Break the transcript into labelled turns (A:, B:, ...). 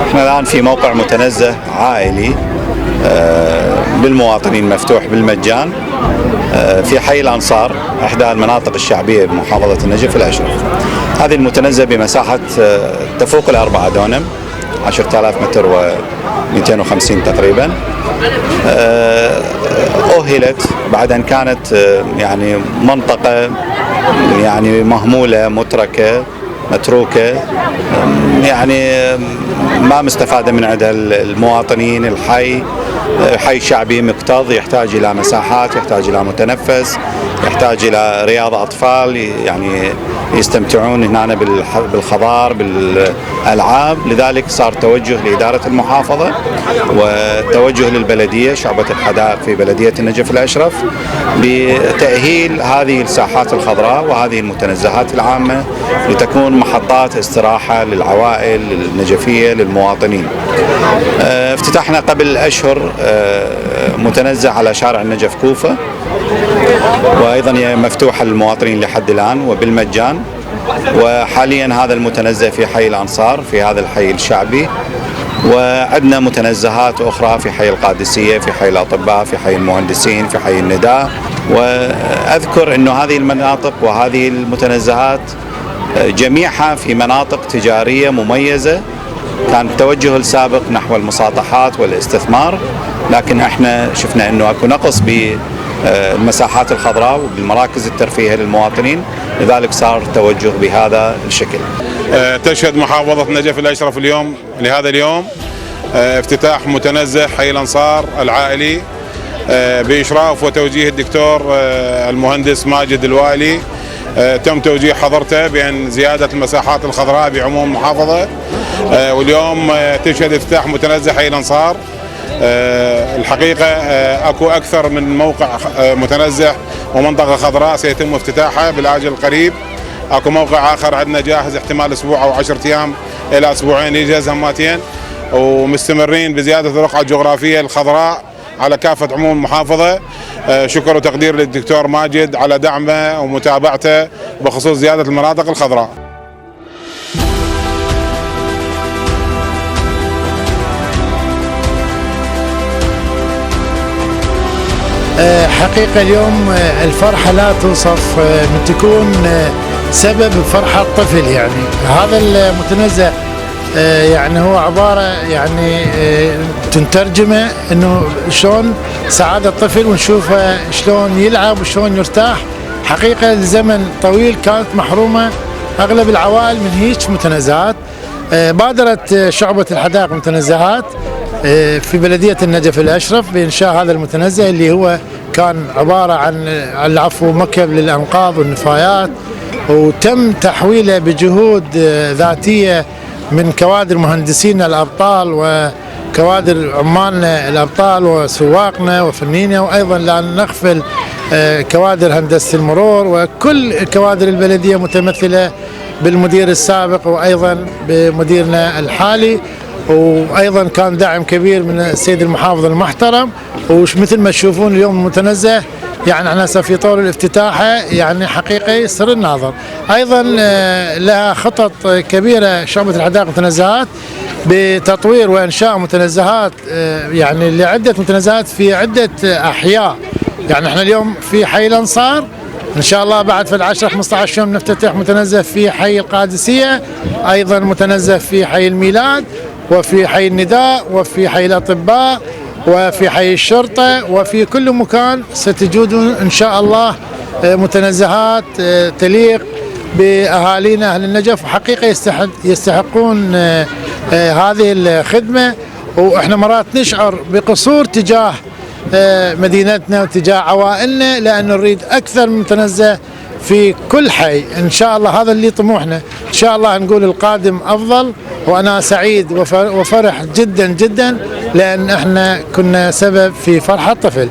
A: احنا الآن في موقع متنزه عائلي للمواطنين مفتوح بالمجان في حي الأنصار، إحدى المناطق الشعبية بمحافظة النجف الأشرف. هذه المتنزه بمساحة تفوق 4 دونم، 10,000 متر و250 تقريبا. أهلت بعد أن كانت يعني منطقة يعني مهمولة متركة متروكة، يعني ما مستفادة من عندها المواطنين. الحي حي شعبي مكتظ، يحتاج إلى مساحات، يحتاج إلى متنفس، يحتاج إلى رياضة أطفال يعني يستمتعون هنا بالخضار بالألعاب. لذلك صار توجه لإدارة المحافظة وتوجه للبلدية شعبة الحدائق في بلدية النجف الأشرف بتأهيل هذه الساحات الخضراء وهذه المتنزهات العامة لتكون محطات استراحة للعوائل النجفية للمواطنين. افتتحنا قبل أشهر متنزه على شارع النجف كوفة، وأيضا مفتوحة للمواطنين لحد الآن وبالمجان. وحاليا هذا المتنزه في حي الأنصار في هذا الحي الشعبي، وعندنا متنزهات أخرى في حي القادسية، في حي الأطباء، في حي المهندسين، في حي النداء. وأذكر أنه هذه المناطق وهذه المتنزهات جميعها في مناطق تجارية مميزة. كان التوجه السابق نحو المساطحات والاستثمار، لكن احنا شفنا انه اكو نقص بالمساحات الخضراء وبالمراكز الترفيهية للمواطنين، لذلك صار توجه بهذا الشكل.
B: تشهد محافظة النجف الأشرف اليوم لهذا اليوم افتتاح متنزه حي الأنصار العائلي بإشراف وتوجيه الدكتور المهندس ماجد الوالي. تم توجيه حضرته بأن زيادة المساحات الخضراء بعموم المحافظة، واليوم تشهد افتتاح متنزه حي الأنصار. الحقيقة اكو أكثر من موقع متنزه ومنطقة خضراء سيتم افتتاحها بالآجل القريب. اكو موقع آخر عندنا جاهز احتمال أسبوع أو 10 أيام إلى أسبوعين يجهز هماتين، ومستمرين بزيادة الرقعة الجغرافية الخضراء على كافة عموم المحافظة. شكر وتقدير للدكتور ماجد على دعمه ومتابعته بخصوص زيادة المناطق الخضراء.
C: حقيقة اليوم الفرحة لا توصف، من تكون سبب فرحة الطفل. يعني هذا المتنزه يعني هو عبارة يعني تنترجمه انه شلون سعادة الطفل ونشوفه شلون يلعب وشلون يرتاح. حقيقة لزمن طويل كانت محرومة اغلب العوائل من هيك متنزهات. بادرت شعبة الحدائق متنزهات في بلدية النجف الأشرف بإنشاء هذا المتنزه اللي هو كان عبارة عن العفو مكب للأنقاض والنفايات، وتم تحويله بجهود ذاتية من كوادر مهندسينا الأبطال وكوادر عمالنا الأبطال وسواقنا وفنينا، وأيضا لا نغفل كوادر هندسة المرور وكل كوادر البلدية متمثلة بالمدير السابق وأيضا بمديرنا الحالي. وايضا كان دعم كبير من السيد المحافظ المحترم. ومثل ما تشوفون اليوم المتنزه يعني احنا في طور الافتتاح يعني حقيقه يسر الناظر. ايضا لها خطط كبيره شعبة الحدائق والمتنزهات بتطوير وانشاء متنزهات يعني لعده متنزهات في عده احياء. يعني احنا اليوم في حي الأنصار، ان شاء الله بعد في 10-15 يوم نفتتح متنزه في حي القادسيه، ايضا متنزه في حي الميلاد وفي حي النداء وفي حي الأطباء وفي حي الشرطة، وفي كل مكان ستجدون إن شاء الله متنزهات تليق بأهالينا أهل النجف، وحقيقة يستحقون هذه الخدمة. وإحنا مرات نشعر بقصور تجاه مدينتنا وتجاه عوائلنا لأن نريد أكثر من متنزه في كل حي. إن شاء الله هذا اللي طموحنا، إن شاء الله نقول القادم أفضل. وأنا سعيد وفرح جدا جدا لأن احنا كنا سبب في فرحة الطفل.